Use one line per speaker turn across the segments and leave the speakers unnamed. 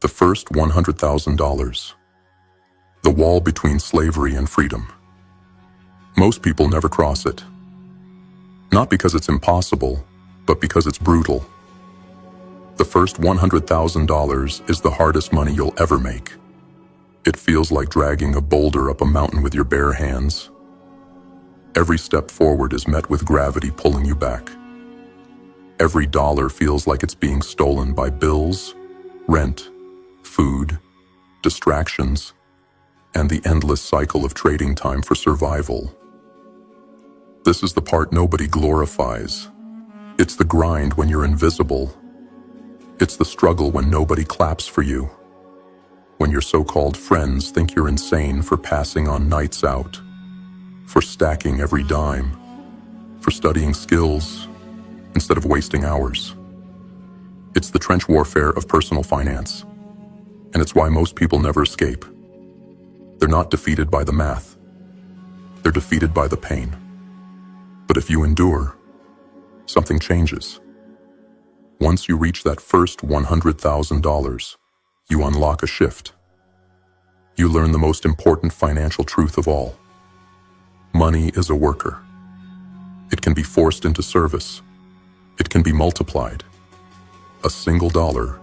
The first $100,000. The wall between slavery and freedom. Most people never cross it. Not because it's impossible, but because it's brutal. The first $100,000 is the hardest money you'll ever make. It feels like dragging a boulder up a mountain with your bare hands. Every step forward is met with gravity pulling you back. Every dollar feels like it's being stolen by bills, rent, food, distractions, and the endless cycle of trading time for survival. This is the part nobody glorifies. It's the grind when you're invisible. It's the struggle when nobody claps for you. When your so-called friends think you're insane for passing on nights out, for stacking every dime, for studying skills instead of wasting hours. It's the trench warfare of personal finance, and it's why most people never escape. They're not defeated by the math. They're defeated by the pain. But if you endure, something changes. Once you reach that first $100,000, you unlock a shift. You learn the most important financial truth of all. Money is a worker. It can be forced into service. It can be multiplied. A single dollar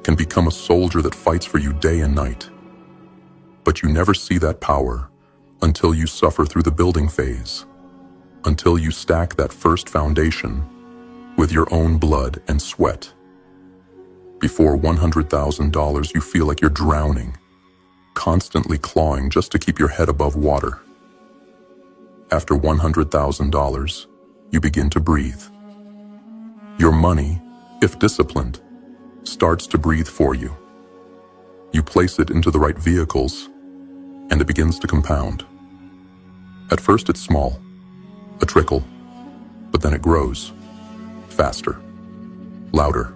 can become a soldier that fights for you day and night. But you never see that power until you suffer through the building phase, until you stack that first foundation with your own blood and sweat. Before $100,000, you feel like you're drowning, constantly clawing just to keep your head above water. After $100,000, you begin to breathe. Your money, if disciplined, starts to breathe for you. You place it into the right vehicles, and it begins to compound. At first it's small, a trickle, but then it grows, faster, louder.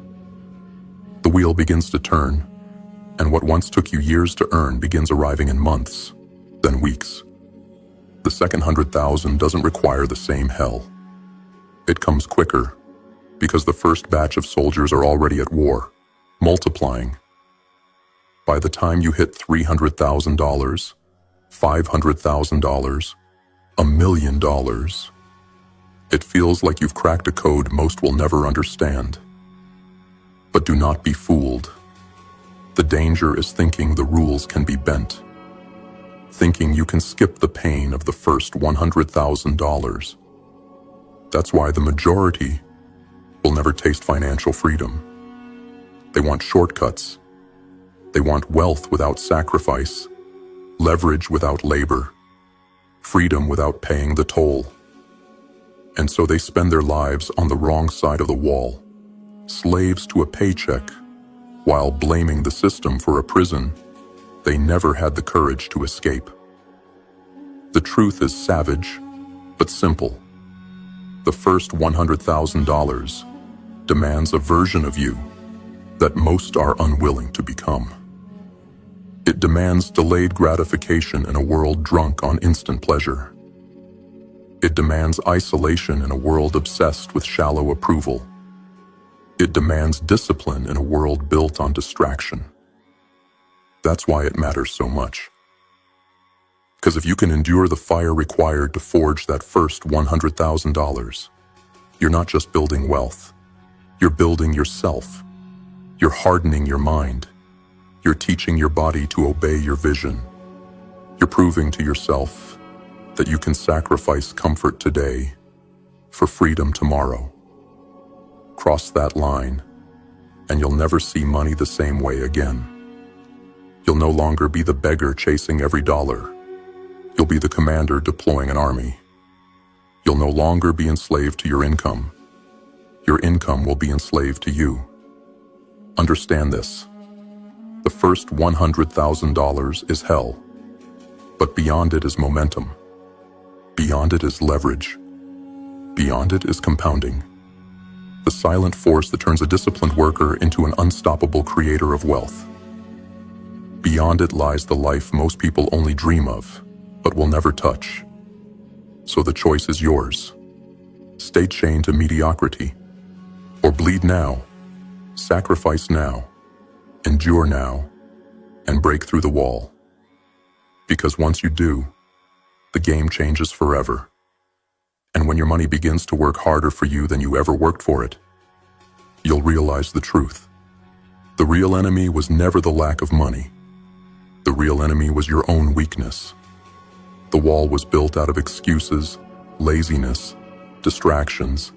The wheel begins to turn, and what once took you years to earn begins arriving in months, then weeks. The second 100,000 doesn't require the same hell. It comes quicker, because the first batch of soldiers are already at war, multiplying. By the time you hit $300,000, $500,000, $1 million, it feels like you've cracked a code most will never understand. But do not be fooled. The danger is thinking the rules can be bent, thinking you can skip the pain of the first $100,000. That's why the majority will never taste financial freedom. They want shortcuts. They want wealth without sacrifice, leverage without labor, freedom without paying the toll. And so they spend their lives on the wrong side of the wall, slaves to a paycheck, while blaming the system for a prison they never had the courage to escape. The truth is savage, but simple. The first $100,000 demands a version of you that most are unwilling to become. It demands delayed gratification in a world drunk on instant pleasure. It demands isolation in a world obsessed with shallow approval. It demands discipline in a world built on distraction. That's why it matters so much. Because if you can endure the fire required to forge that first $100,000, you're not just building wealth. You're building yourself. You're hardening your mind. You're teaching your body to obey your vision. You're proving to yourself that you can sacrifice comfort today for freedom tomorrow. Cross that line, and you'll never see money the same way again. You'll no longer be the beggar chasing every dollar. You'll be the commander deploying an army. You'll no longer be enslaved to your income. Your income will be enslaved to you. Understand this. The first $100,000 is hell, but beyond it is momentum. Beyond it is leverage. Beyond it is compounding. The silent force that turns a disciplined worker into an unstoppable creator of wealth. Beyond it lies the life most people only dream of, but will never touch. So the choice is yours. Stay chained to mediocrity, or bleed now, sacrifice now, Endure now and break through the wall. Because once you do, the game changes forever. And when your money begins to work harder for you than you ever worked for it, you'll realize the truth. The real enemy was never the lack of money. The real enemy was your own weakness. The wall was built out of excuses, laziness, distractions,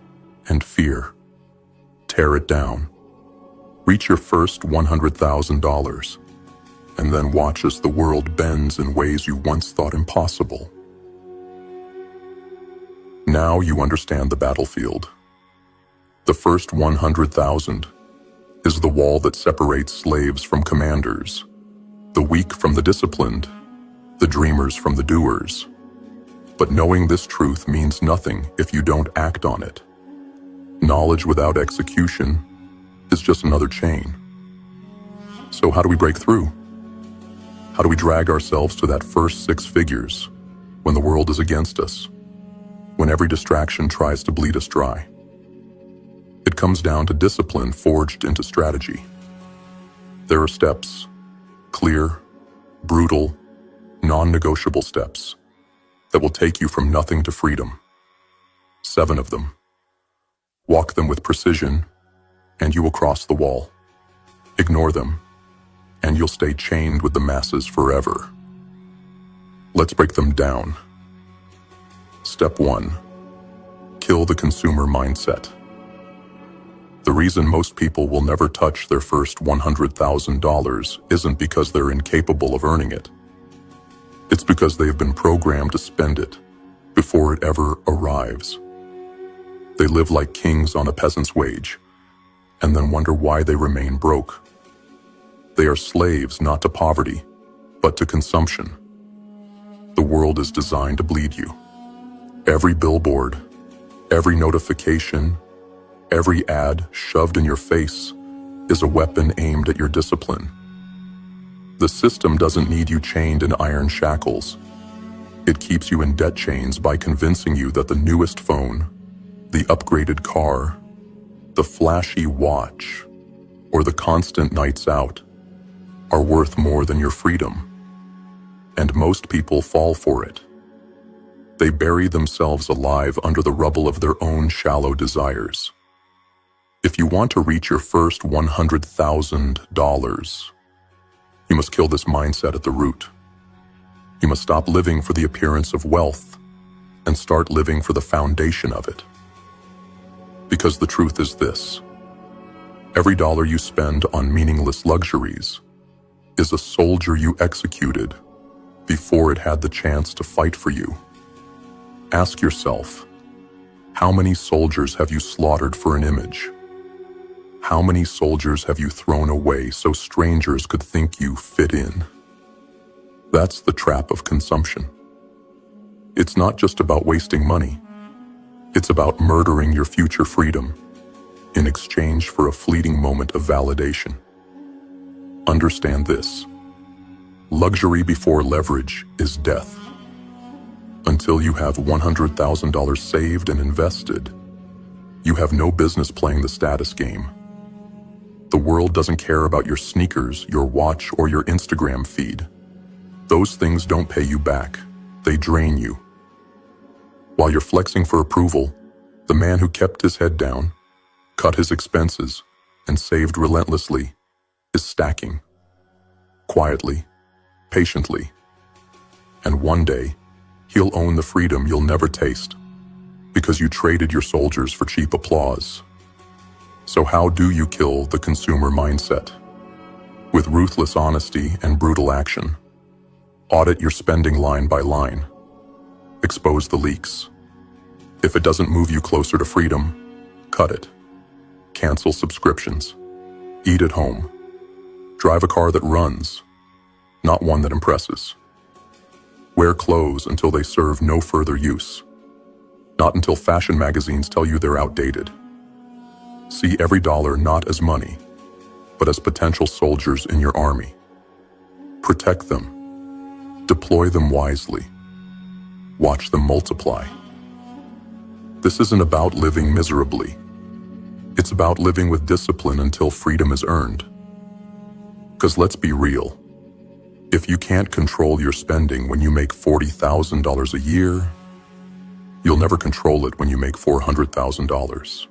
and fear. Tear it down. Reach your first $100,000, and then watch as the world bends in ways you once thought impossible. Now you understand the battlefield. The first 100,000 is the wall that separates slaves from commanders, the weak from the disciplined, the dreamers from the doers. But knowing this truth means nothing if you don't act on it. Knowledge without execution is just another chain. So how do we break through? How do we drag ourselves to that first 6 figures when the world is against us, when every distraction tries to bleed us dry? It comes down to discipline forged into strategy. There are steps, clear, brutal, non-negotiable steps that will take you from nothing to freedom. 7 of them. Walk them with precision, and you will cross the wall. Ignore them, and you'll stay chained with the masses forever. Let's break them down. Step 1. Kill the consumer mindset. The reason most people will never touch their first $100,000 isn't because they're incapable of earning it. It's because they've been programmed to spend it before it ever arrives. They live like kings on a peasant's wage, and then wonder why they remain broke. They are slaves not to poverty, but to consumption. The world is designed to bleed you. Every billboard, every notification, every ad shoved in your face is a weapon aimed at your discipline. The system doesn't need you chained in iron shackles. It keeps you in debt chains by convincing you that the newest phone, the upgraded car, the flashy watch, or the constant nights out are worth more than your freedom. And most people fall for it. They bury themselves alive under the rubble of their own shallow desires. If you want to reach your first $100,000, you must kill this mindset at the root. You must stop living for the appearance of wealth and start living for the foundation of it. Because the truth is this: every dollar you spend on meaningless luxuries is a soldier you executed before it had the chance to fight for you. Ask yourself, how many soldiers have you slaughtered for an image? How many soldiers have you thrown away so strangers could think you fit in? That's the trap of consumption. It's not just about wasting money. It's about murdering your future freedom in exchange for a fleeting moment of validation. Understand this: luxury before leverage is death. Until you have $100,000 saved and invested, you have no business playing the status game. The world doesn't care about your sneakers, your watch, or your Instagram feed. Those things don't pay you back. They drain you. While you're flexing for approval, the man who kept his head down, cut his expenses, and saved relentlessly is stacking. Quietly, patiently. And one day, he'll own the freedom you'll never taste, because you traded your soldiers for cheap applause. So how do you kill the consumer mindset? With ruthless honesty and brutal action. Audit your spending line by line. Expose the leaks. If it doesn't move you closer to freedom, cut it. Cancel subscriptions. Eat at home. Drive a car that runs, not one that impresses. Wear clothes until they serve no further use, not until fashion magazines tell you they're outdated. See every dollar not as money, but as potential soldiers in your army. Protect them. Deploy them wisely. Watch them multiply. This isn't about living miserably. It's about living with discipline until freedom is earned. 'Cause let's be real, if you can't control your spending when you make $40,000 a year, you'll never control it when you make $400,000.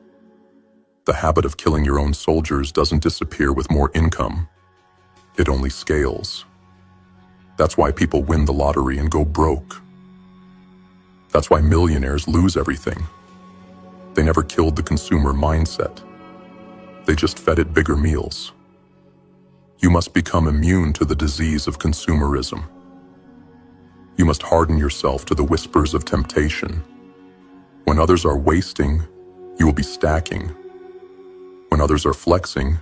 The habit of killing your own soldiers doesn't disappear with more income. It only scales. That's why people win the lottery and go broke. That's why millionaires lose everything. They never killed the consumer mindset. They just fed it bigger meals. You must become immune to the disease of consumerism. You must harden yourself to the whispers of temptation. When others are wasting, you will be stacking. When others are flexing,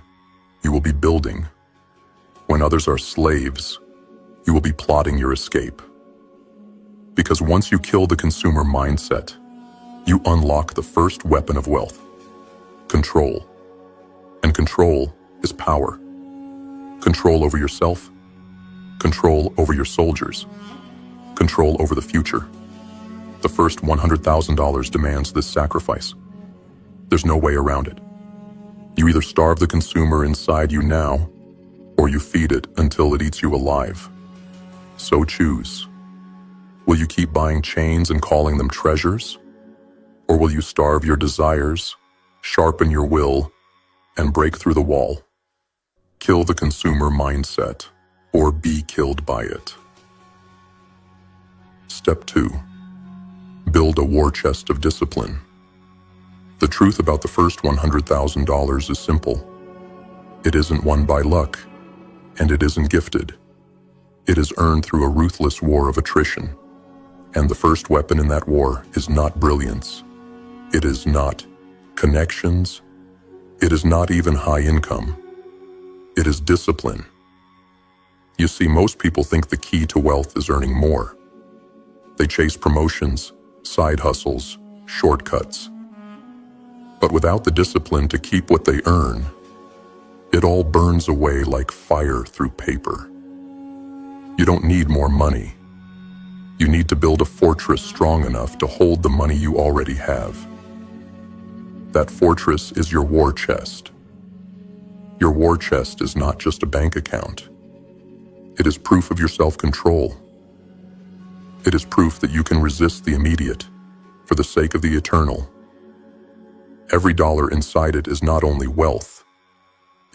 you will be building. When others are slaves, you will be plotting your escape. Because once you kill the consumer mindset, you unlock the first weapon of wealth: control. And control is power. Control over yourself, control over your soldiers, control over the future. The first $100,000 demands this sacrifice. There's no way around it. You either starve the consumer inside you now, or you feed it until it eats you alive. So choose. Will you keep buying chains and calling them treasures? Or will you starve your desires, sharpen your will, and break through the wall? Kill the consumer mindset, or be killed by it. Step 2. Build a war chest of discipline. The truth about the first $100,000 is simple. It isn't won by luck, and it isn't gifted. It is earned through a ruthless war of attrition. And the first weapon in that war is not brilliance. It is not connections. It is not even high income. It is discipline. You see, most people think the key to wealth is earning more. They chase promotions, side hustles, shortcuts. But without the discipline to keep what they earn, it all burns away like fire through paper. You don't need more money. You need to build a fortress strong enough to hold the money you already have. That fortress is your war chest. Your war chest is not just a bank account. It is proof of your self-control. It is proof that you can resist the immediate for the sake of the eternal. Every dollar inside it is not only wealth,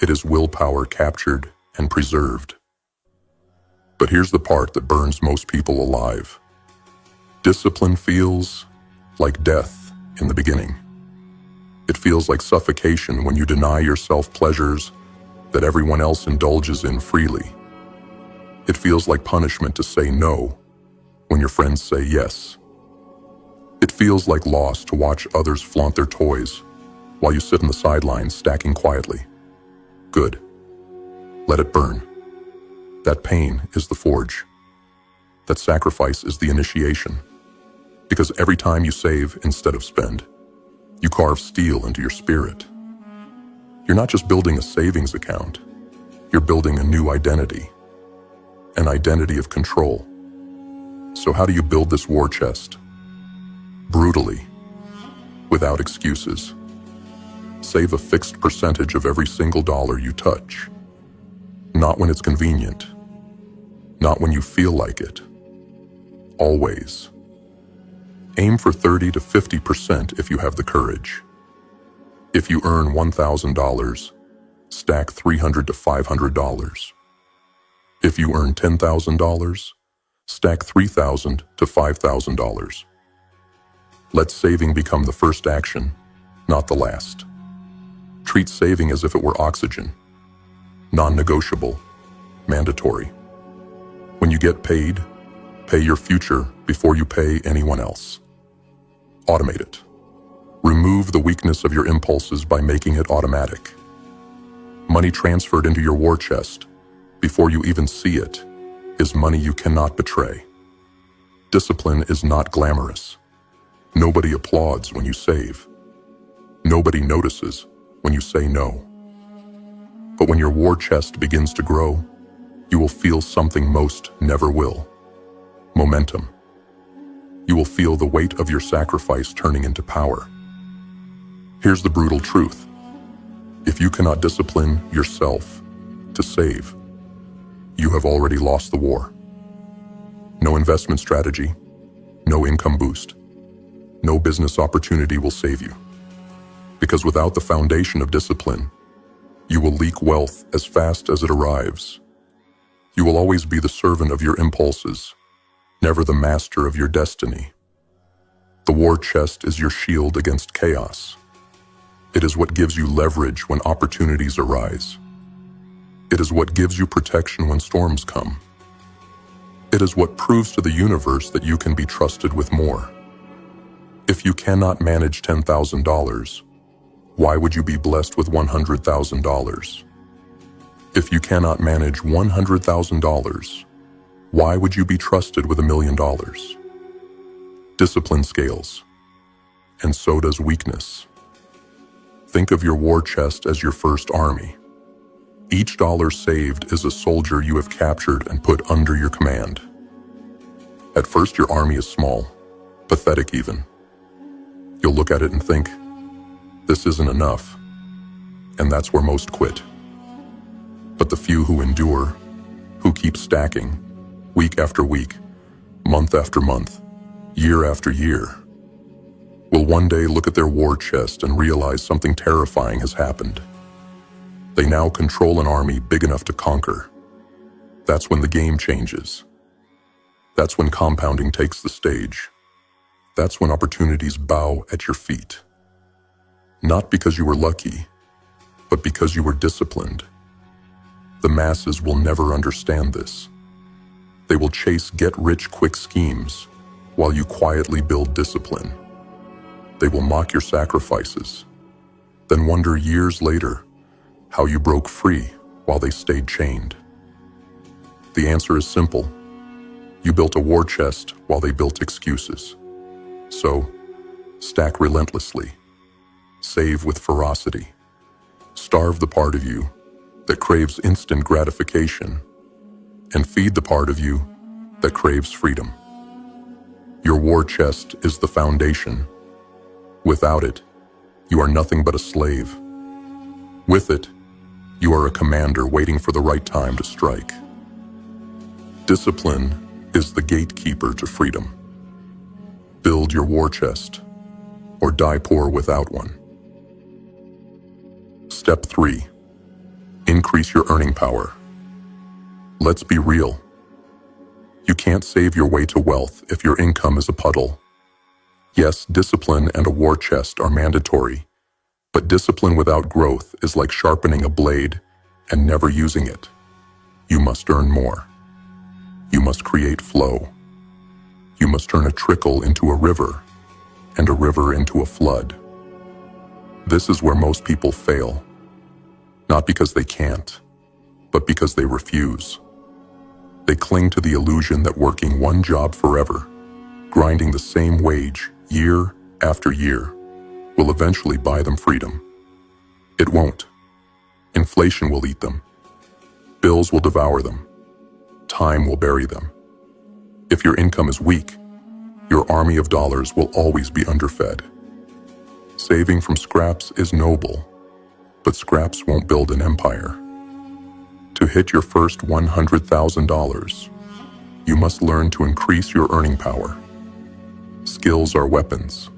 it is willpower captured and preserved. But here's the part that burns most people alive. Discipline feels like death in the beginning. It feels like suffocation when you deny yourself pleasures that everyone else indulges in freely. It feels like punishment to say no when your friends say yes. It feels like loss to watch others flaunt their toys while you sit on the sidelines stacking quietly. Good. Let it burn. That pain is the forge. That sacrifice is the initiation. Because every time you save instead of spend, you carve steel into your spirit. You're not just building a savings account, you're building a new identity, an identity of control. So how do you build this war chest? Brutally, without excuses. Save a fixed percentage of every single dollar you touch. Not when it's convenient. Not when you feel like it. Always. Aim for 30 to 50% if you have the courage. If you earn $1,000, stack $300 to $500. If you earn $10,000, stack $3,000 to $5,000. Let saving become the first action, not the last. Treat saving as if it were oxygen. Non-negotiable, mandatory. When you get paid, pay your future before you pay anyone else. Automate it. Remove the weakness of your impulses by making it automatic. Money transferred into your war chest, before you even see it, is money you cannot betray. Discipline is not glamorous. Nobody applauds when you save. Nobody notices when you say no. But when your war chest begins to grow, you will feel something most never will. Momentum. You will feel the weight of your sacrifice turning into power. Here's the brutal truth. If you cannot discipline yourself to save, you have already lost the war. No investment strategy, no income boost, no business opportunity will save you. Because without the foundation of discipline, you will leak wealth as fast as it arrives. You will always be the servant of your impulses, never the master of your destiny. The war chest is your shield against chaos. It is what gives you leverage when opportunities arise. It is what gives you protection when storms come. It is what proves to the universe that you can be trusted with more. If you cannot manage $10,000, why would you be blessed with $100,000? If you cannot manage $100,000, why would you be trusted with $1 million? Discipline scales, and so does weakness. Think of your war chest as your first army. Each dollar saved is a soldier you have captured and put under your command. At first, your army is small, pathetic even. You'll look at it and think, this isn't enough, and that's where most quit. But the few who endure, who keep stacking, week after week, month after month, year after year, will one day look at their war chest and realize something terrifying has happened. They now control an army big enough to conquer. That's when the game changes. That's when compounding takes the stage. That's when opportunities bow at your feet. Not because you were lucky, but because you were disciplined. The masses will never understand this. They will chase get-rich-quick schemes while you quietly build discipline. They will mock your sacrifices, then wonder years later how you broke free while they stayed chained. The answer is simple. You built a war chest while they built excuses. So, stack relentlessly, save with ferocity, starve the part of you that craves instant gratification, and feed the part of you that craves freedom. Your war chest is the foundation. Without it, you are nothing but a slave. With it, you are a commander waiting for the right time to strike. Discipline is the gatekeeper to freedom. Build your war chest, or die poor without one. Step 3. Increase your earning power. Let's be real. You can't save your way to wealth if your income is a puddle. Yes, discipline and a war chest are mandatory, but discipline without growth is like sharpening a blade and never using it. You must earn more. You must create flow. You must turn a trickle into a river, and a river into a flood. This is where most people fail. Not because they can't, but because they refuse. They cling to the illusion that working one job forever, grinding the same wage year after year, will eventually buy them freedom. It won't. Inflation will eat them. Bills will devour them. Time will bury them. If your income is weak, your army of dollars will always be underfed. Saving from scraps is noble, but scraps won't build an empire. To hit your first $100,000, you must learn to increase your earning power. Skills are weapons.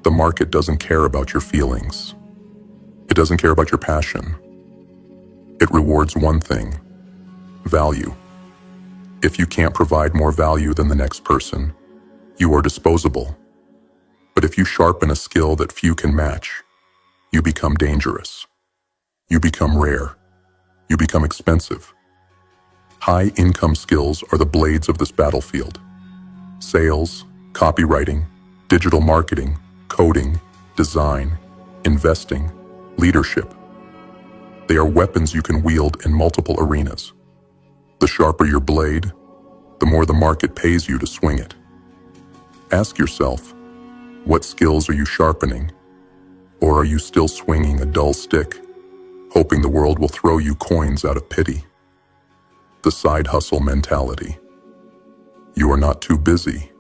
The market doesn't care about your feelings. It doesn't care about your passion. It rewards one thing: value. If you can't provide more value than the next person, you are disposable. But if you sharpen a skill that few can match, you become dangerous. You become rare. You become expensive. High-income skills are the blades of this battlefield. Sales, copywriting, digital marketing, coding, design, investing, leadership. They are weapons you can wield in multiple arenas. The sharper your blade, the more the market pays you to swing it. Ask yourself, what skills are you sharpening? Or are you still swinging a dull stick, hoping the world will throw you coins out of pity? The side hustle mentality. You are not too busy.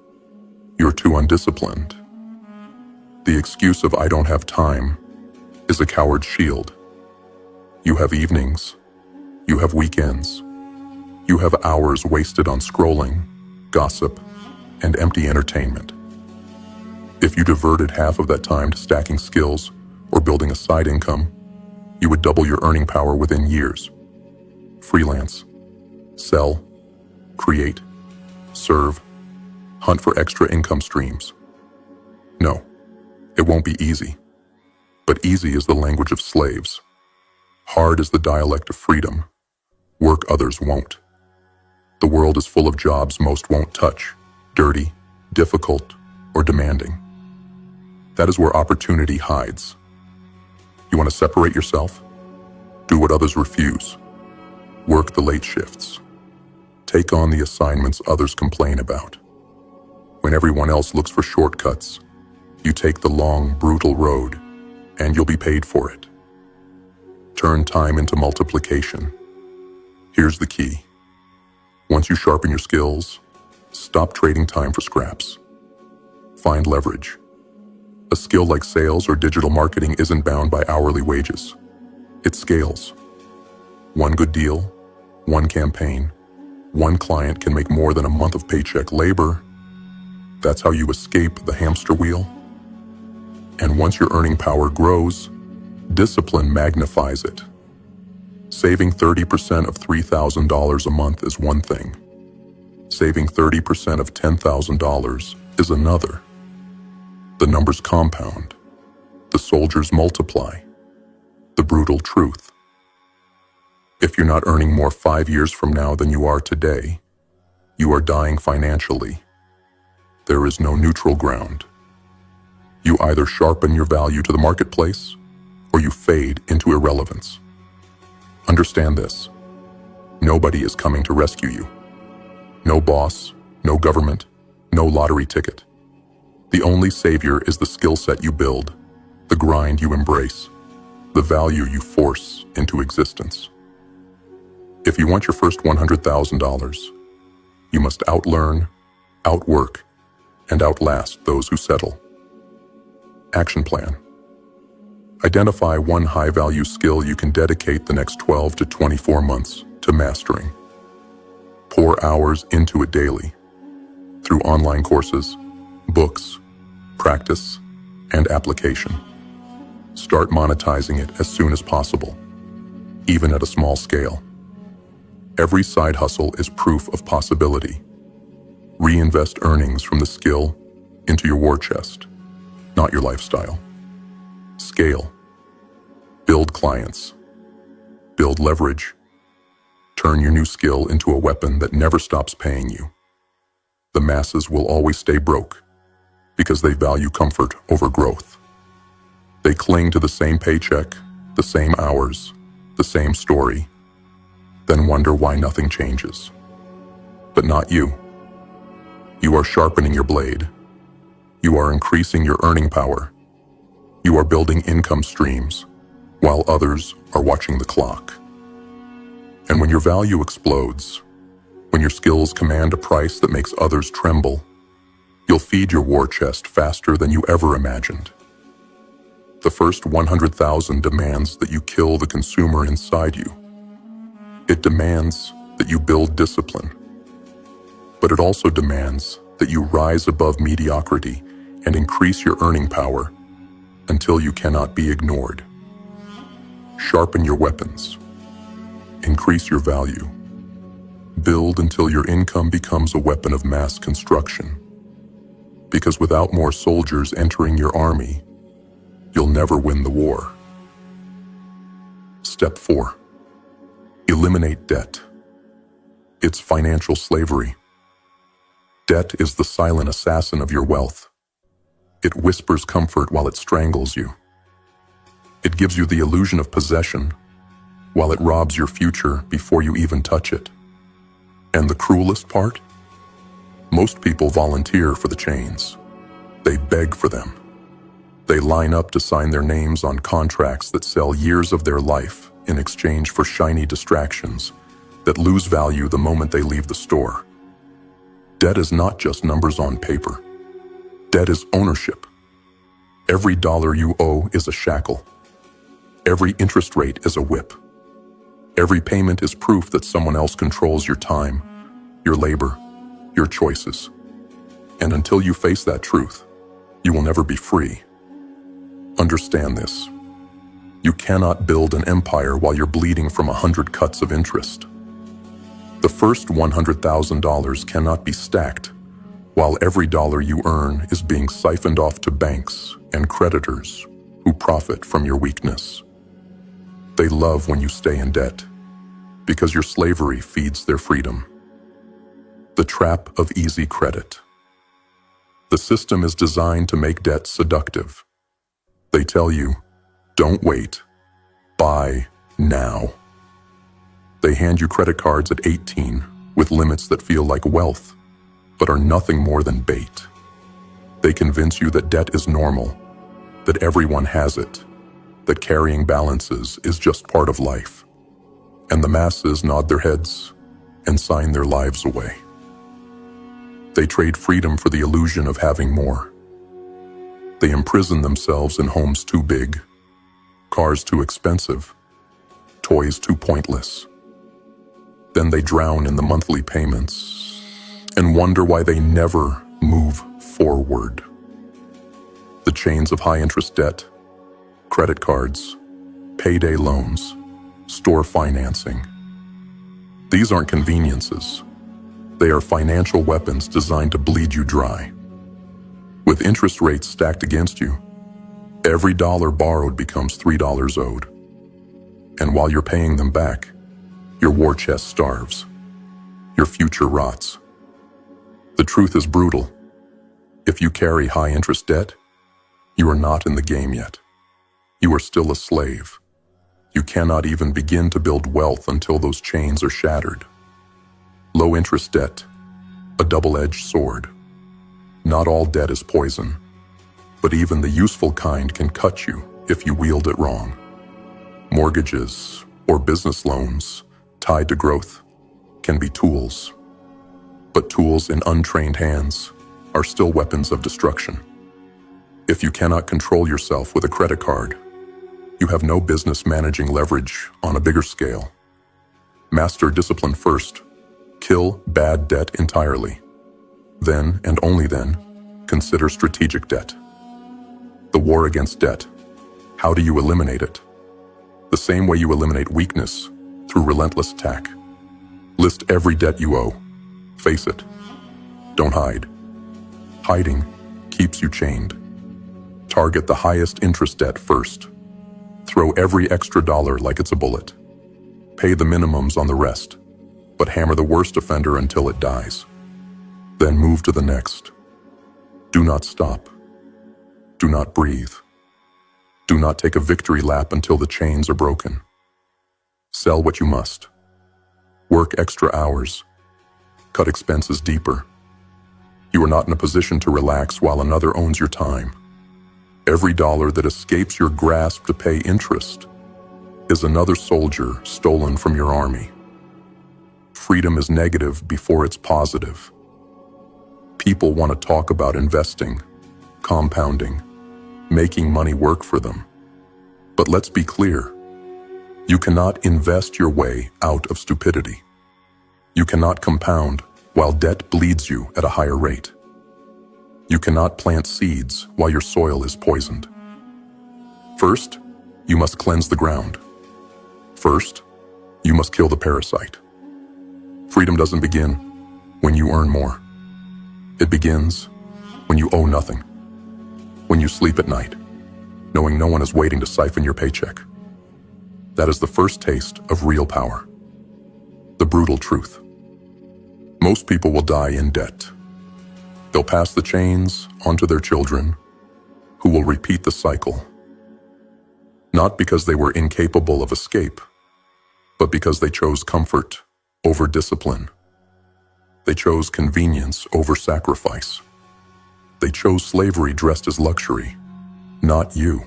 You're too undisciplined. The excuse of "I don't have time" is a coward's shield. You have evenings. You have weekends. You have hours wasted on scrolling, gossip, and empty entertainment. If you diverted half of that time to stacking skills or building a side income, you would double your earning power within years. Freelance. Sell. Create. Serve. Hunt for extra income streams. No, it won't be easy. But easy is the language of slaves. Hard is the dialect of freedom. Work others won't. The world is full of jobs most won't touch, dirty, difficult, or demanding. That is where opportunity hides. You want to separate yourself? Do what others refuse. Work the late shifts. Take on the assignments others complain about. When everyone else looks for shortcuts, you take the long, brutal road, and you'll be paid for it. Turn time into multiplication. Here's the key. Once you sharpen your skills, stop trading time for scraps. Find leverage. A skill like sales or digital marketing isn't bound by hourly wages. It scales. One good deal, one campaign, one client can make more than a month of paycheck labor. That's how you escape the hamster wheel. And once your earning power grows, discipline magnifies it. Saving 30% of $3,000 a month is one thing. Saving 30% of $10,000 is another. The numbers compound. The soldiers multiply. The brutal truth. If you're not earning more 5 years from now than you are today, you are dying financially. There is no neutral ground. You either sharpen your value to the marketplace, or you fade into irrelevance. Understand this. Nobody is coming to rescue you. No boss, no government, no lottery ticket. The only savior is the skill set you build, the grind you embrace, the value you force into existence. If you want your first $100,000, you must outlearn, outwork, and outlast those who settle. Action plan. Identify one high-value skill you can dedicate the next 12 to 24 months to mastering. Pour hours into it daily, through online courses, books, practice, and application. Start monetizing it as soon as possible, even at a small scale. Every side hustle is proof of possibility. Reinvest earnings from the skill into your war chest, not your lifestyle. Scale. Build clients. Build leverage. Turn your new skill into a weapon that never stops paying you. The masses will always stay broke because they value comfort over growth. They cling to the same paycheck, the same hours, the same story, then wonder why nothing changes. But not you. You are sharpening your blade. You are increasing your earning power. You are building income streams, while others are watching the clock. And when your value explodes, when your skills command a price that makes others tremble, you'll feed your war chest faster than you ever imagined. The first 100,000 demands that you kill the consumer inside you. It demands that you build discipline. But it also demands that you rise above mediocrity and increase your earning power until you cannot be ignored. Sharpen your weapons. Increase your value. Build until your income becomes a weapon of mass construction. Because without more soldiers entering your army, you'll never win the war. Step 4. Eliminate debt. It's financial slavery. Debt is the silent assassin of your wealth. It whispers comfort while it strangles you. It gives you the illusion of possession, while it robs your future before you even touch it. And the cruelest part? Most people volunteer for the chains. They beg for them. They line up to sign their names on contracts that sell years of their life in exchange for shiny distractions that lose value the moment they leave the store. Debt is not just numbers on paper. Debt is ownership. Every dollar you owe is a shackle. Every interest rate is a whip. Every payment is proof that someone else controls your time, your labor, your choices. And until you face that truth, you will never be free. Understand this. You cannot build an empire while you're bleeding from 100 cuts of interest. The first $100,000 cannot be stacked while every dollar you earn is being siphoned off to banks and creditors who profit from your weakness. They love when you stay in debt because your slavery feeds their freedom. The trap of easy credit. The system is designed to make debt seductive. They tell you, don't wait, buy now. They hand you credit cards at 18 with limits that feel like wealth, but are nothing more than bait. They convince you that debt is normal, that everyone has it, that carrying balances is just part of life. And the masses nod their heads and sign their lives away. They trade freedom for the illusion of having more. They imprison themselves in homes too big, cars too expensive, toys too pointless. Then they drown in the monthly payments and wonder why they never move forward. The chains of high-interest debt, credit cards, payday loans, store financing. These aren't conveniences. They are financial weapons designed to bleed you dry. With interest rates stacked against you, every dollar borrowed becomes $3 owed. And while you're paying them back, your war chest starves. Your future rots. The truth is brutal. If you carry high-interest debt, you are not in the game yet. You are still a slave. You cannot even begin to build wealth until those chains are shattered. Low-interest debt, a double-edged sword. Not all debt is poison, but even the useful kind can cut you if you wield it wrong. Mortgages or business loans tied to growth can be tools, but tools in untrained hands are still weapons of destruction. If you cannot control yourself with a credit card, you have no business managing leverage on a bigger scale. Master discipline first. Kill bad debt entirely. Then, and only then, consider strategic debt. The war against debt. How do you eliminate it? The same way you eliminate weakness, through relentless attack. List every debt you owe. Face it. Don't hide. Hiding keeps you chained. Target the highest interest debt first. Throw every extra dollar like it's a bullet. Pay the minimums on the rest, but hammer the worst offender until it dies. Then move to the next. Do not stop. Do not breathe. Do not take a victory lap until the chains are broken. Sell what you must. Work extra hours. Cut expenses deeper. You are not in a position to relax while another owns your time. Every dollar that escapes your grasp to pay interest is another soldier stolen from your army. Freedom is negative before it's positive. People want to talk about investing, compounding, making money work for them. But let's be clear. You cannot invest your way out of stupidity. You cannot compound while debt bleeds you at a higher rate. You cannot plant seeds while your soil is poisoned. First, you must cleanse the ground. First, you must kill the parasite. Freedom doesn't begin when you earn more. It begins when you owe nothing. When you sleep at night, knowing no one is waiting to siphon your paycheck. That is the first taste of real power. The brutal truth. Most people will die in debt. They'll pass the chains on to their children, who will repeat the cycle. Not because they were incapable of escape, but because they chose comfort over discipline. They chose convenience over sacrifice. They chose slavery dressed as luxury, not you.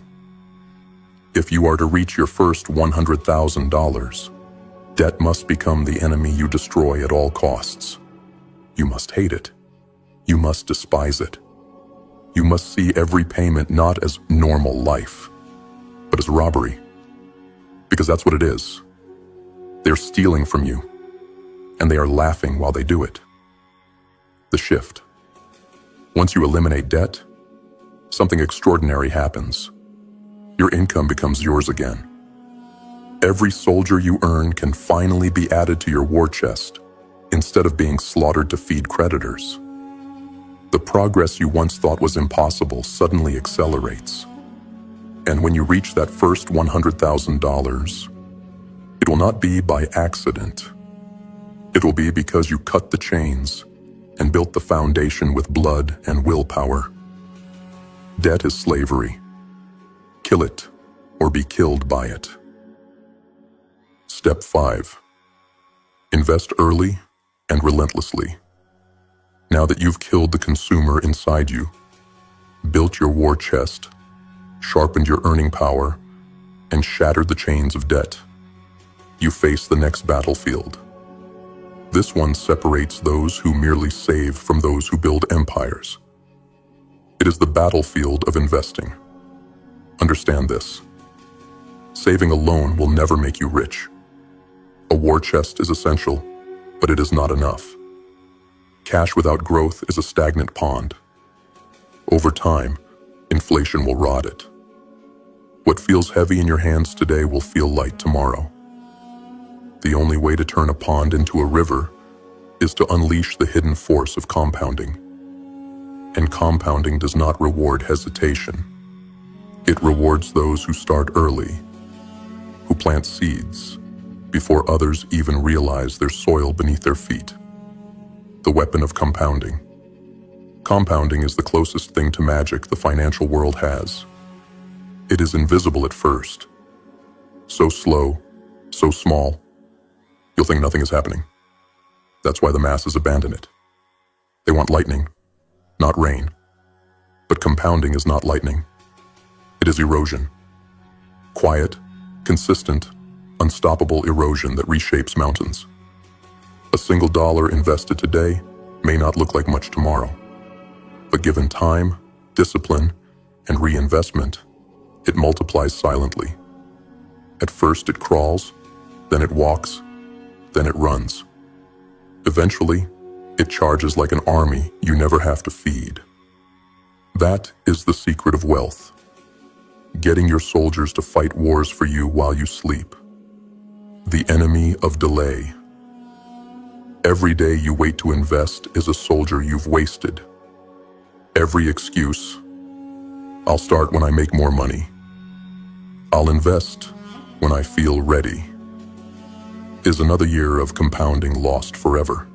If you are to reach your first $100,000, debt must become the enemy you destroy at all costs. You must hate it. You must despise it. You must see every payment not as normal life, but as robbery. Because that's what it is. They're stealing from you, and they are laughing while they do it. The shift. Once you eliminate debt, something extraordinary happens. Your income becomes yours again. Every soldier you earn can finally be added to your war chest instead of being slaughtered to feed creditors. The progress you once thought was impossible suddenly accelerates. And when you reach that first $100,000, it will not be by accident. It will be because you cut the chains and built the foundation with blood and willpower. Debt is slavery. Kill it or be killed by it. Step 5. Invest early and relentlessly. Now that you've killed the consumer inside you, built your war chest, sharpened your earning power, and shattered the chains of debt, you face the next battlefield. This one separates those who merely save from those who build empires. It is the battlefield of investing. Understand this. Saving alone will never make you rich. A war chest is essential, but it is not enough. Cash without growth is a stagnant pond. Over time, inflation will rot it. What feels heavy in your hands today will feel light tomorrow. The only way to turn a pond into a river is to unleash the hidden force of compounding. And compounding does not reward hesitation. It rewards those who start early, who plant seeds before others even realize there's soil beneath their feet. The weapon of compounding. Compounding is the closest thing to magic the financial world has. It is invisible at first. So slow, so small, you'll think nothing is happening. That's why the masses abandon it. They want lightning, not rain. But compounding is not lightning. It is erosion. Quiet, consistent, unstoppable erosion that reshapes mountains. A single dollar invested today may not look like much tomorrow, but given time, discipline, and reinvestment, it multiplies silently. At first it crawls, then it walks, then it runs. Eventually, it charges like an army you never have to feed. That is the secret of wealth. Getting your soldiers to fight wars for you while you sleep. The enemy of delay. Every day you wait to invest is a soldier you've wasted. Every excuse, I'll start when I make more money. I'll invest when I feel ready, is another year of compounding lost forever.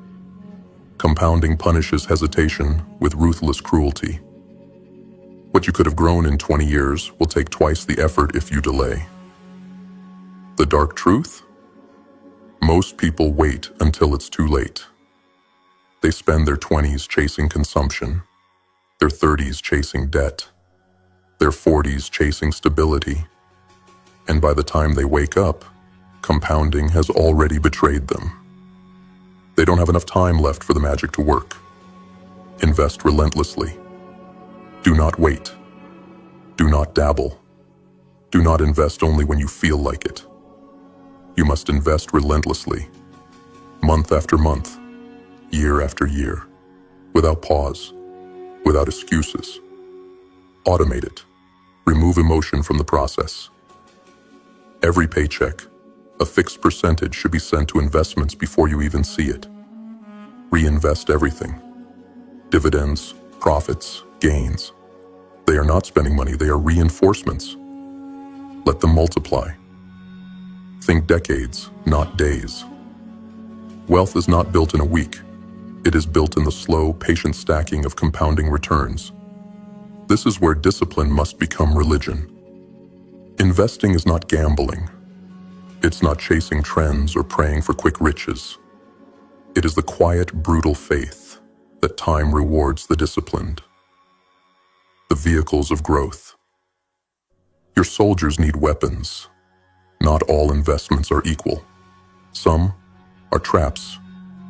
Compounding punishes hesitation with ruthless cruelty. What you could have grown in 20 years will take twice the effort if you delay. The dark truth? Most people wait until it's too late. They spend their 20s chasing consumption, their 30s chasing debt, their 40s chasing stability, and by the time they wake up, compounding has already betrayed them. They don't have enough time left for the magic to work. Invest relentlessly. Do not wait. Do not dabble. Do not invest only when you feel like it. You must invest relentlessly, month after month, year after year, without pause, without excuses. Automate it. Remove emotion from the process. Every paycheck, a fixed percentage should be sent to investments before you even see it. Reinvest everything. Dividends, profits, gains. They are not spending money, they are reinforcements. Let them multiply. Think decades, not days. Wealth is not built in a week. It is built in the slow, patient stacking of compounding returns. This is where discipline must become religion. Investing is not gambling. It's not chasing trends or praying for quick riches. It is the quiet, brutal faith that time rewards the disciplined. The vehicles of growth. Your soldiers need weapons. Not all investments are equal. Some are traps,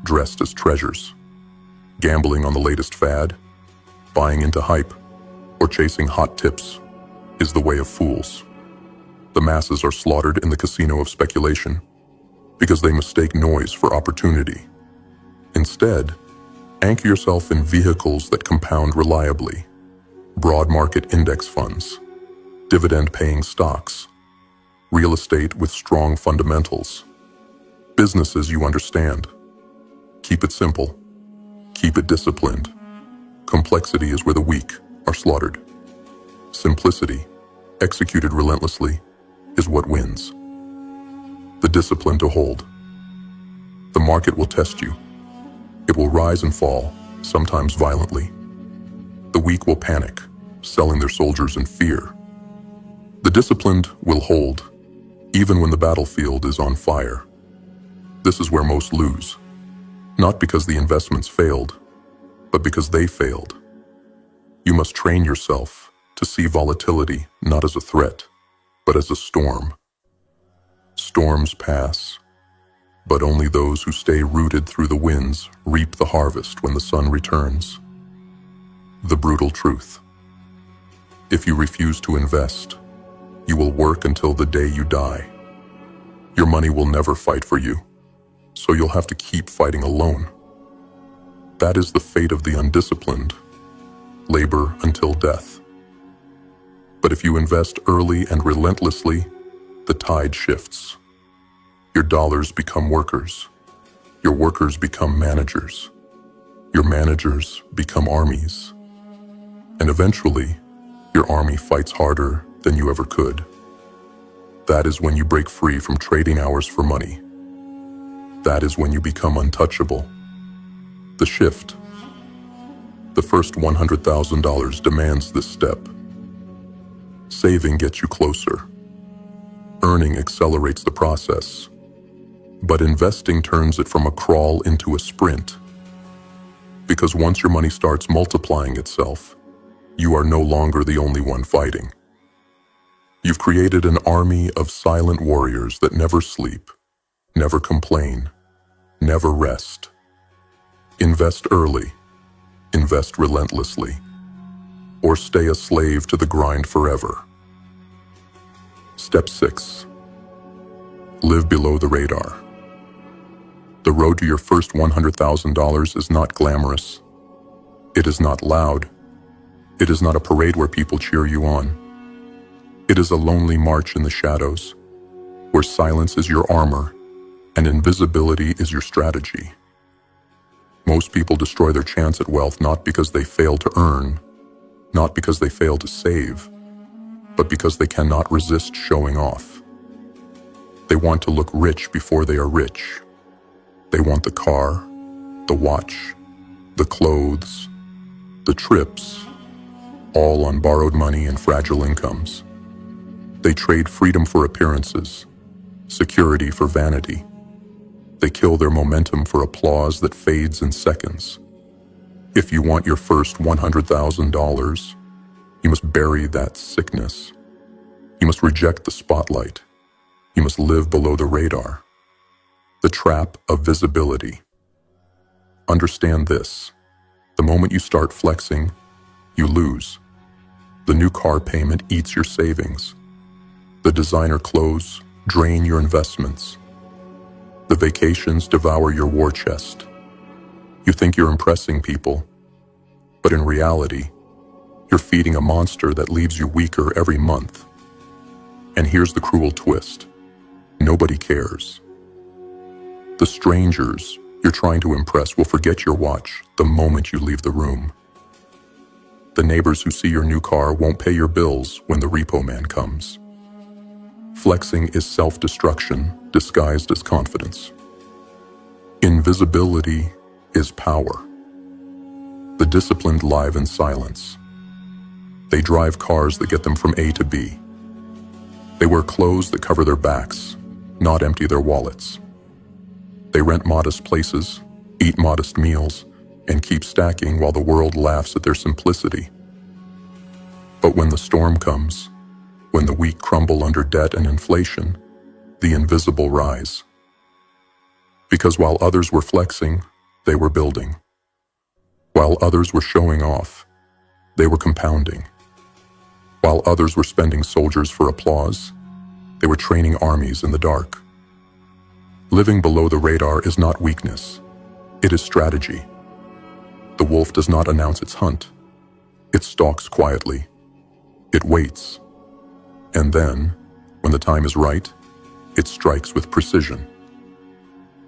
dressed as treasures. Gambling on the latest fad, buying into hype, or chasing hot tips is the way of fools. The masses are slaughtered in the casino of speculation. because they mistake noise for opportunity. Instead, anchor yourself in vehicles that compound reliably: broad market index funds, dividend-paying stocks, real estate with strong fundamentals, businesses you understand. Keep it simple. Keep it disciplined. Complexity is where the weak are slaughtered. Simplicity, executed relentlessly, is what wins. The discipline to hold. The market will test you. It will rise and fall, sometimes violently. The weak will panic, selling their soldiers in fear. The disciplined will hold, even when the battlefield is on fire. This is where most lose, not because the investments failed, but because they failed. You must train yourself to see volatility not as a threat, but as a storm. Storms pass, but only those who stay rooted through the winds reap the harvest when the sun returns. The brutal truth. If you refuse to invest, you will work until the day you die. Your money will never fight for you, so you'll have to keep fighting alone. That is the fate of the undisciplined. Labor until death. But if you invest early and relentlessly, the tide shifts. Your dollars become workers. Your workers become managers. Your managers become armies. And eventually, your army fights harder than you ever could. That is when you break free from trading hours for money. That is when you become untouchable. The shift. The first $100,000 demands this step. Saving gets you closer. Earning accelerates the process. But investing turns it from a crawl into a sprint. Because once your money starts multiplying itself, you are no longer the only one fighting. You've created an army of silent warriors that never sleep, never complain, never rest. Invest early, invest relentlessly, or stay a slave to the grind forever. Step 6. Live below the radar. The road to your first $100,000 is not glamorous. It is not loud. It is not a parade where people cheer you on. It is a lonely march in the shadows, where silence is your armor and invisibility is your strategy. Most people destroy their chance at wealth not because they fail to earn, not because they fail to save, but because they cannot resist showing off. They want to look rich before they are rich. They want the car, the watch, the clothes, the trips, all on borrowed money and fragile incomes. They trade freedom for appearances, security for vanity. They kill their momentum for applause that fades in seconds. If you want your first $100,000, you must bury that sickness. You must reject the spotlight. You must live below the radar. The trap of visibility. Understand this. The moment you start flexing, you lose. The new car payment eats your savings. The designer clothes drain your investments. The vacations devour your war chest. You think you're impressing people, but in reality, you're feeding a monster that leaves you weaker every month. And here's the cruel twist. Nobody cares. The strangers you're trying to impress will forget your watch the moment you leave the room. The neighbors who see your new car won't pay your bills when the repo man comes. Flexing is self-destruction disguised as confidence. Invisibility is power. The disciplined live in silence. They drive cars that get them from A to B. They wear clothes that cover their backs, not empty their wallets. They rent modest places, eat modest meals, and keep stacking while the world laughs at their simplicity. But when the storm comes, when the weak crumble under debt and inflation, the invisible rise. Because while others were flexing, they were building. While others were showing off, they were compounding. While others were spending soldiers for applause, they were training armies in the dark. Living below the radar is not weakness. It is strategy. The wolf does not announce its hunt. It stalks quietly. It waits. And then, when the time is right, it strikes with precision.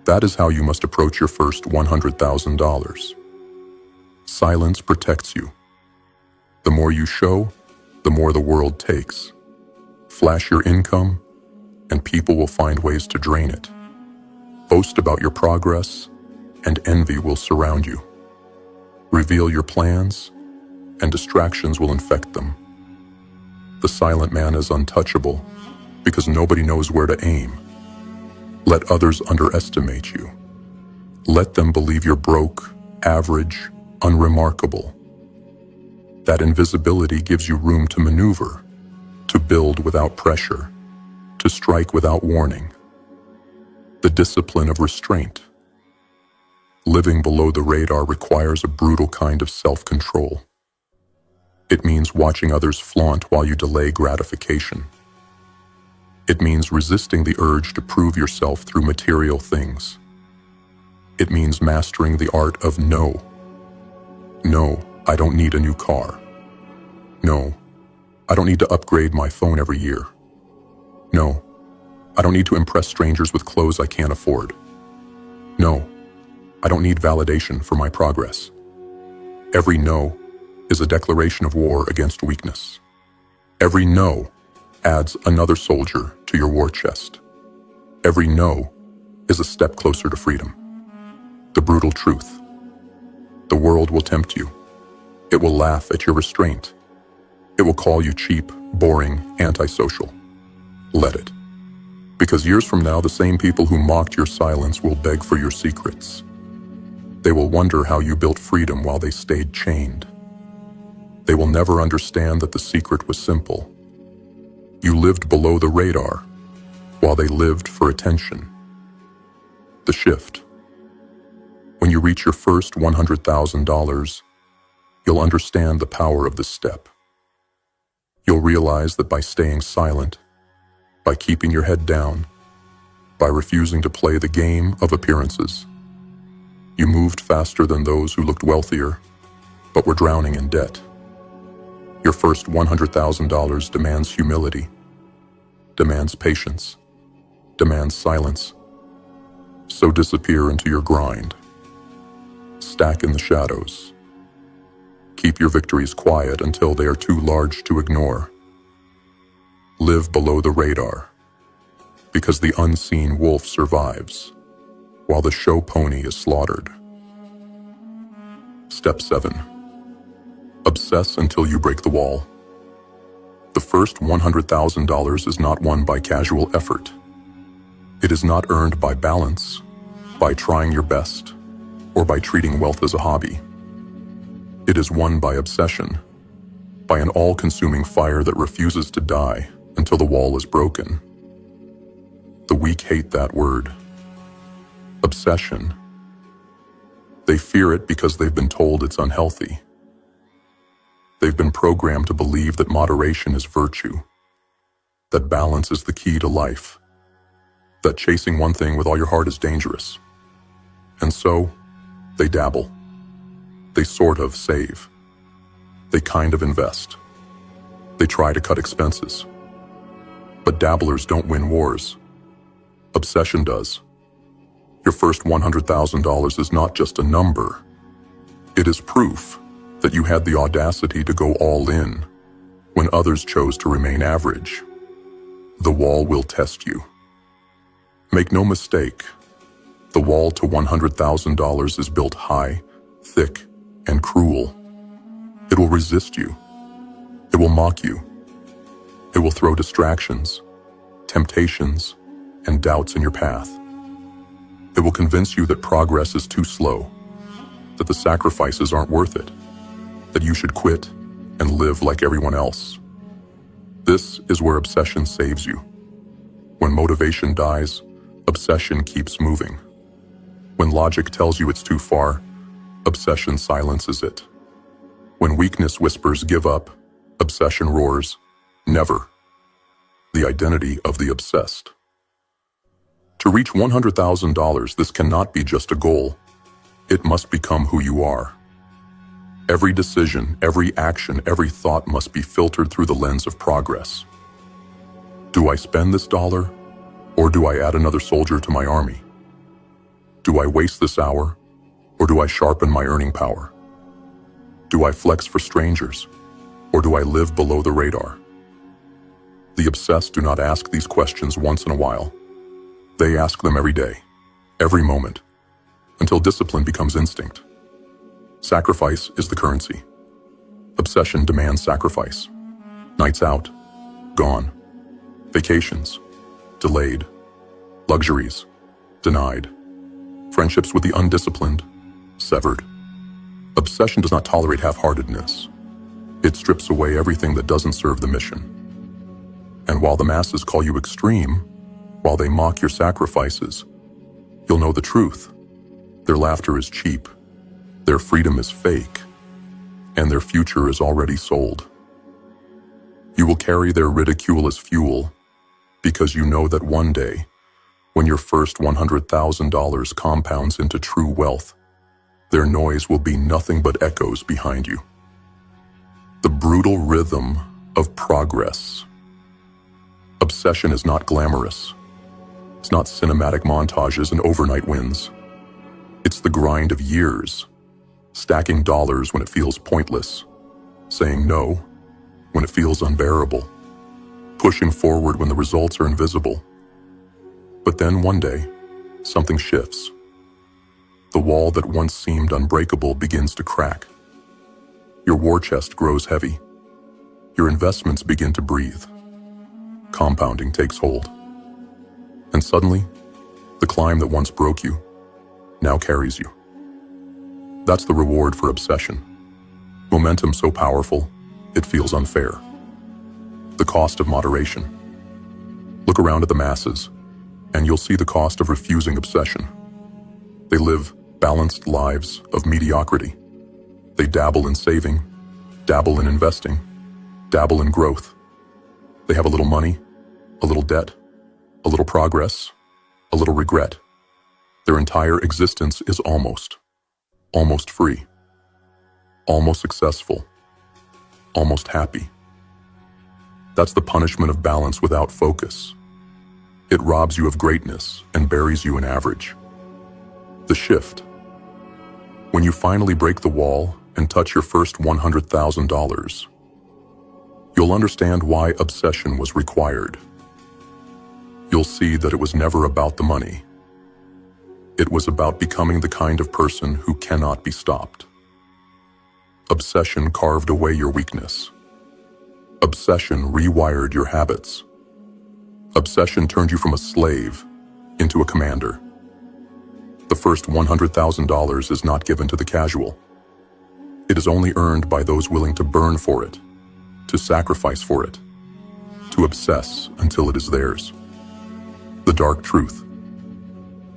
That is how you must approach your first $100,000. Silence protects you. The more you show, the more the world takes. Flash your income, and people will find ways to drain it. Boast about your progress, and envy will surround you. Reveal your plans, and distractions will infect them. The silent man is untouchable because nobody knows where to aim. Let others underestimate you. Let them believe you're broke, average, unremarkable. That invisibility gives you room to maneuver, to build without pressure, to strike without warning. The discipline of restraint. Living below the radar requires a brutal kind of self-control. It means watching others flaunt while you delay gratification. It means resisting the urge to prove yourself through material things. It means mastering the art of no. No, I don't need a new car. No, I don't need to upgrade my phone every year. No, I don't need to impress strangers with clothes I can't afford. No, I don't need validation for my progress. Every no is a declaration of war against weakness. Every no adds another soldier to your war chest. Every no is a step closer to freedom. The brutal truth. The world will tempt you. It will laugh at your restraint. It will call you cheap, boring, antisocial. Let it. Because years from now, the same people who mocked your silence will beg for your secrets. They will wonder how you built freedom while they stayed chained. They will never understand that the secret was simple. You lived below the radar, while they lived for attention. The shift. When you reach your first $100,000, you'll understand the power of this step. You'll realize that by staying silent, by keeping your head down, by refusing to play the game of appearances, you moved faster than those who looked wealthier, but were drowning in debt. Your first $100,000 demands humility, demands patience, demands silence. So disappear into your grind. Stack in the shadows. Keep your victories quiet until they are too large to ignore. Live below the radar, because the unseen wolf survives, while the show pony is slaughtered. Step 7. Obsess until you break the wall. The first $100,000 is not won by casual effort. It is not earned by balance, by trying your best, or by treating wealth as a hobby. It is won by obsession, by an all-consuming fire that refuses to die until the wall is broken. The weak hate that word. Obsession. They fear it because they've been told it's unhealthy. They've been programmed to believe that moderation is virtue, that balance is the key to life, that chasing one thing with all your heart is dangerous. And so, they dabble. They sort of save. They kind of invest. They try to cut expenses. But dabblers don't win wars. Obsession does. Your first $100,000 is not just a number. It is proof that you had the audacity to go all in when others chose to remain average. The wall will test you. Make no mistake, the wall to $100,000 is built high, thick, and cruel. It will resist you. It will mock you. It will throw distractions, temptations, and doubts in your path. It will convince you that progress is too slow, that the sacrifices aren't worth it, that you should quit and live like everyone else. This is where obsession saves you. When motivation dies, obsession keeps moving. When logic tells you it's too far, obsession silences it. When weakness whispers give up, obsession roars, never. The identity of the obsessed. To reach $100,000, this cannot be just a goal. It must become who you are. Every decision, every action, every thought must be filtered through the lens of progress. Do I spend this dollar, or do I add another soldier to my army? Do I waste this hour, or do I sharpen my earning power? Do I flex for strangers, or do I live below the radar? The obsessed do not ask these questions once in a while. They ask them every day, every moment, until discipline becomes instinct. Sacrifice is the currency. Obsession demands sacrifice. Nights out, gone. Vacations, delayed. Luxuries, denied. Friendships with the undisciplined, severed. Obsession does not tolerate half-heartedness. It strips away everything that doesn't serve the mission. And while the masses call you extreme, while they mock your sacrifices, you'll know the truth. Their laughter is cheap, their freedom is fake, and their future is already sold. You will carry their ridicule as fuel because you know that one day, when your first $100,000 compounds into true wealth, their noise will be nothing but echoes behind you. The brutal rhythm of progress. Obsession is not glamorous. It's not cinematic montages and overnight wins. It's the grind of years, stacking dollars when it feels pointless, saying no when it feels unbearable, pushing forward when the results are invisible. But then one day, something shifts. The wall that once seemed unbreakable begins to crack. Your war chest grows heavy. Your investments begin to breathe. Compounding takes hold. And suddenly, the climb that once broke you now carries you. That's the reward for obsession. Momentum so powerful, it feels unfair. The cost of moderation. Look around at the masses, and you'll see the cost of refusing obsession. They live balanced lives of mediocrity. They dabble in saving, dabble in investing, dabble in growth. They have a little money, a little debt, a little progress, a little regret. Their entire existence is almost free, almost successful, almost happy. That's the punishment of balance without focus. It robs you of greatness and buries you in average. The shift. When you finally break the wall and touch your first $100,000, you'll understand why obsession was required. You'll see that it was never about the money. It was about becoming the kind of person who cannot be stopped. Obsession carved away your weakness. Obsession rewired your habits. Obsession turned you from a slave into a commander. The first $100,000 is not given to the casual. It is only earned by those willing to burn for it, to sacrifice for it, to obsess until it is theirs. The dark truth.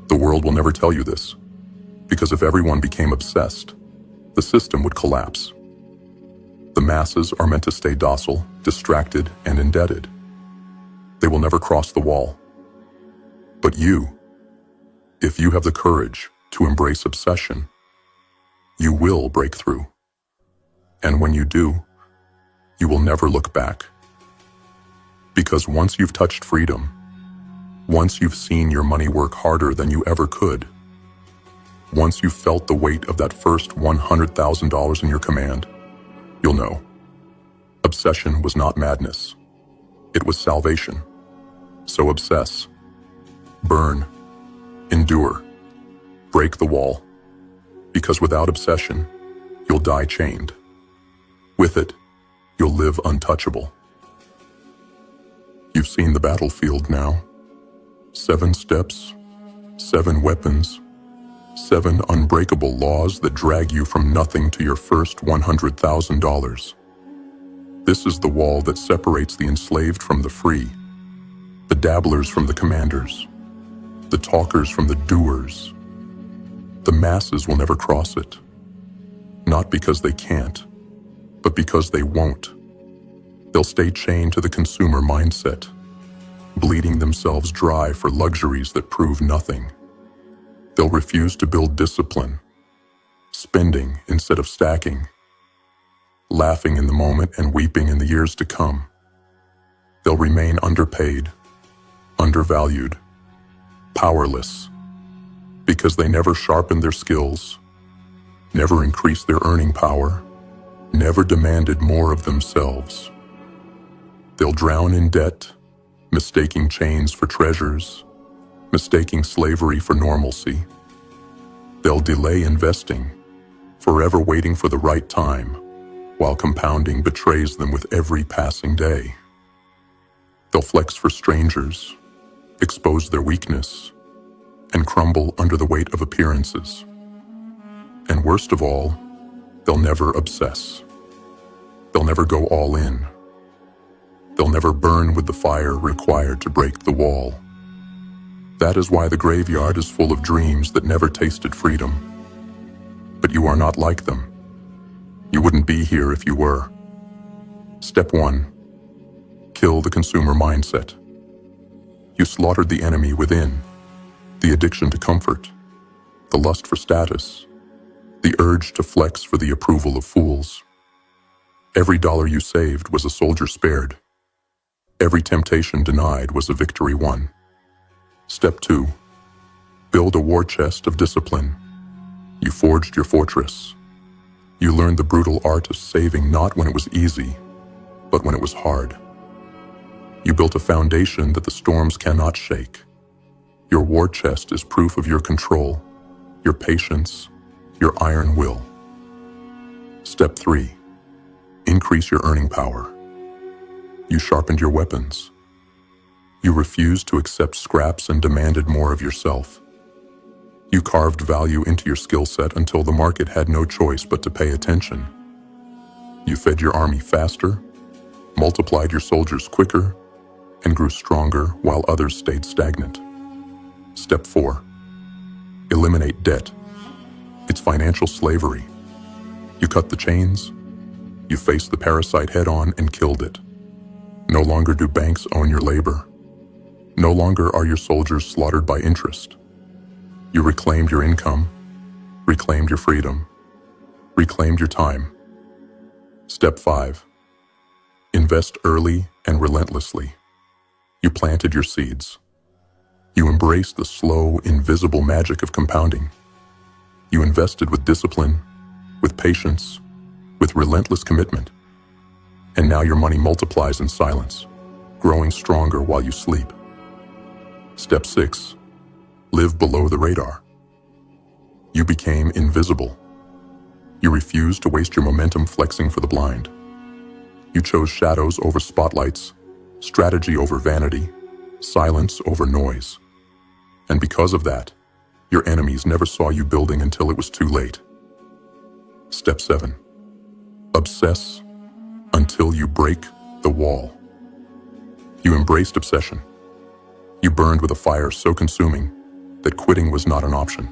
The world will never tell you this, because if everyone became obsessed, the system would collapse. The masses are meant to stay docile, distracted, and indebted. They will never cross the wall. But you, if you have the courage to embrace obsession, you will break through. And when you do, you will never look back. Because once you've touched freedom, once you've seen your money work harder than you ever could, once you've felt the weight of that first $100,000 in your command, you'll know. Obsession was not madness. It was salvation. So obsess. Burn. Endure. Break the wall. Because without obsession, you'll die chained. With it, you'll live untouchable. You've seen the battlefield now. 7 steps, 7 weapons, 7 unbreakable laws that drag you from nothing to your first $100,000. This is the wall that separates the enslaved from the free, the dabblers from the commanders, the talkers from the doers. The masses will never cross it, not because they can't, but because they won't. They'll stay chained to the consumer mindset, bleeding themselves dry for luxuries that prove nothing. They'll refuse to build discipline, spending instead of stacking, laughing in the moment and weeping in the years to come. They'll remain underpaid, undervalued, powerless, because they never sharpened their skills, never increased their earning power, never demanded more of themselves. They'll drown in debt, mistaking chains for treasures, mistaking slavery for normalcy. They'll delay investing, forever waiting for the right time, while compounding betrays them with every passing day. They'll flex for strangers, expose their weakness, and crumble under the weight of appearances. And worst of all, they'll never obsess. They'll never go all in. They'll never burn with the fire required to break the wall. That is why the graveyard is full of dreams that never tasted freedom. But you are not like them. You wouldn't be here if you were. Step 1. Kill the consumer mindset. You slaughtered the enemy within, the addiction to comfort, the lust for status, the urge to flex for the approval of fools. Every dollar you saved was a soldier spared. Every temptation denied was a victory won. Step 2. Build a war chest of discipline. You forged your fortress. You learned the brutal art of saving not when it was easy, but when it was hard. You built a foundation that the storms cannot shake. Your war chest is proof of your control, your patience, your iron will. Step 3. Increase your earning power. You sharpened your weapons. You refused to accept scraps and demanded more of yourself. You carved value into your skill set until the market had no choice but to pay attention. You fed your army faster, multiplied your soldiers quicker, and grew stronger while others stayed stagnant. Step 4. Eliminate debt. It's financial slavery. You cut the chains. You faced the parasite head-on and killed it. No longer do banks own your labor. No longer are your soldiers slaughtered by interest. You reclaimed your income, reclaimed your freedom, reclaimed your time. Step 5. Invest early and relentlessly. You planted your seeds. You embraced the slow, invisible magic of compounding. You invested with discipline, with patience, with relentless commitment. And now your money multiplies in silence, growing stronger while you sleep. Step 6. Live below the radar. You became invisible. You refused to waste your momentum flexing for the blind. You chose shadows over spotlights, strategy over vanity, silence over noise. And because of that, your enemies never saw you building until it was too late. Step 7. Obsess until you break the wall. You embraced obsession. You burned with a fire so consuming that quitting was not an option.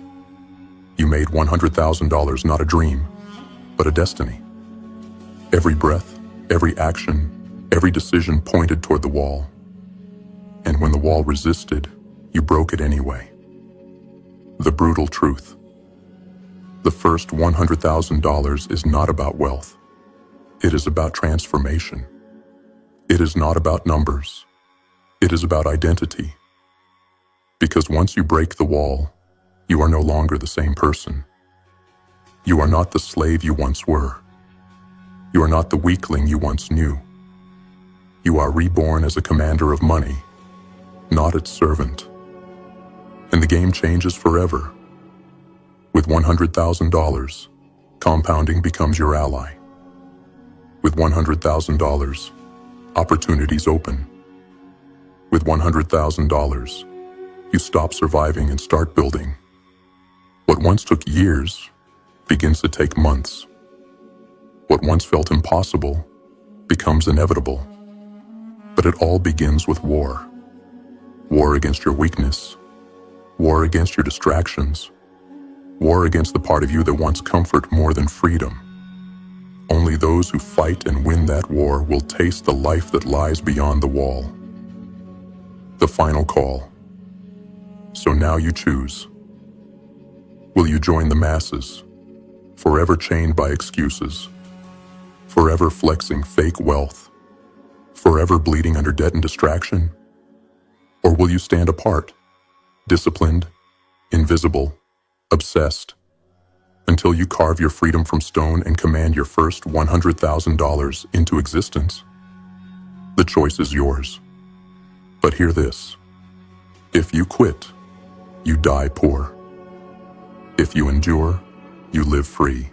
You made $100,000 not a dream, but a destiny. Every breath, every action, every decision pointed toward the wall. And when the wall resisted, you broke it anyway. The brutal truth. The first $100,000 is not about wealth. It is about transformation. It is not about numbers. It is about identity. Because once you break the wall, you are no longer the same person. You are not the slave you once were. You are not the weakling you once knew. You are reborn as a commander of money, not its servant. And the game changes forever. With $100,000, compounding becomes your ally. With $100,000, opportunities open. With $100,000, you stop surviving and start building. What once took years begins to take months. What once felt impossible becomes inevitable. But it all begins with war. War against your weakness. War against your distractions. War against the part of you that wants comfort more than freedom. Only those who fight and win that war will taste the life that lies beyond the wall. The final call. So now you choose. Will you join the masses, forever chained by excuses, forever flexing fake wealth, forever bleeding under debt and distraction? Or will you stand apart, disciplined, invisible, obsessed, until you carve your freedom from stone and command your first $100,000 into existence? The choice is yours. But hear this. If you quit, you die poor. If you endure, you live free.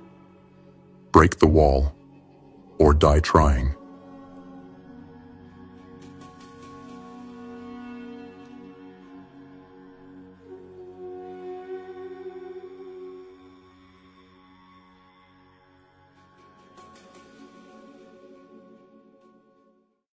Break the wall, or die trying.